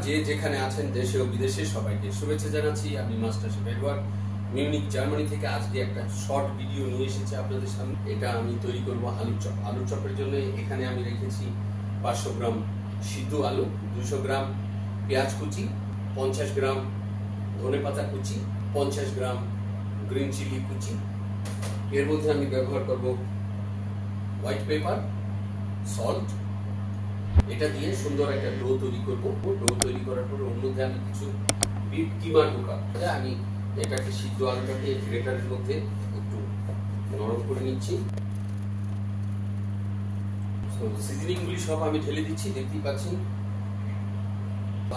যে যেখানে আছেন দেশে ও বিদেশে সবাইকে শুভেচ্ছা জানাচ্ছি। আমি master chef Edward Munich Germany থেকে আজকে একটা শর্ট ভিডিও নিয়ে এসেছি আপনাদের সামনে। এটা আমি তৈরি করব আলুর চপ। আলুর চপের জন্য এখানে আমি রেখেছি 500 গ্রাম সিদ্ধ আলু, 200 গ্রাম পেঁয়াজ কুচি, 50 গ্রাম ধনেপাতা কুচি, 50 গ্রাম গ্রিন চিলি কুচি। এর মধ্যে আমি ব্যবহার করব হোয়াইট পেপার, সল্ট। এটা দিয়ে সুন্দর একটা ডো তৈরি করব। ডো তৈরি করার পরে ওর মধ্যে আমি কিছু বিট কিমা ঢোকাবো। আমি এটাকে সিদ্ধ আলুটাকে গ্রেটারের মধ্যে একটু নরম করে নিচ্ছি। সিজনিং গুলি সব আমি ঢেলে দিচ্ছি, দেখতেই পাচ্ছেন।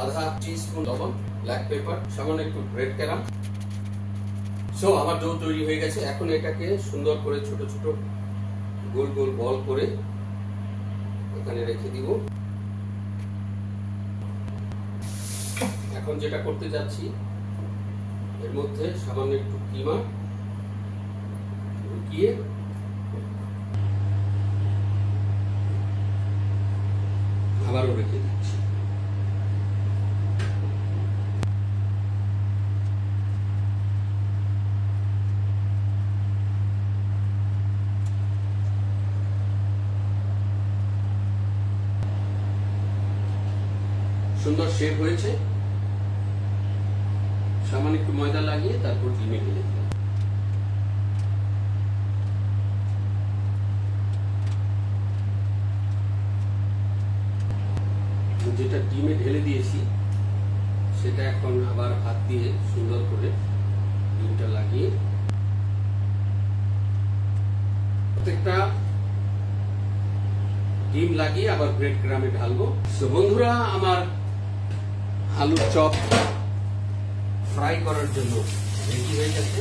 আধা টিস্পুন লবণ, ব্ল্যাক পেপার, সামান্য একটু ব্রেড ক্রাম্ব। সো আমার ডো তৈরি হয়ে গেছে। এখন এটাকে সুন্দর করে ছোট ছোট গোল গোল বল করে এখানে রেখে দিব। এখন যেটা করতে যাচ্ছি, এর মধ্যে সামান্য একটু কিমা ঢুকিয়ে আবারও রেখে দিচ্ছি। সুন্দর শেপ হয়েছে। সামান্য একটু ময়দা লাগিয়ে তারপর ডিমে ঢেলে দিলাম। যেটা ডিমে ঢেলে দিয়েছি সেটা এখন আবার হাত দিয়ে সুন্দর করে ডিমটা লাগিয়ে প্রত্যেকটা ডিম লাগিয়ে আবার ব্রেড ক্রাম্বে ঢালবো। তো বন্ধুরা, আমার আলুর চপ ফ্রাই করার জন্য রেডি হয়ে গেছে।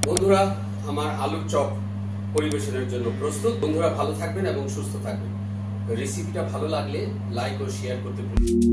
বন্ধুরা, আমার আলুর চপ পরিবেশনের জন্য প্রস্তুত। বন্ধুরা, ভালো থাকবেন এবং সুস্থ থাকবেন। রেসিপিটা ভালো লাগলে লাইক ও শেয়ার করতে ভুলবেন না।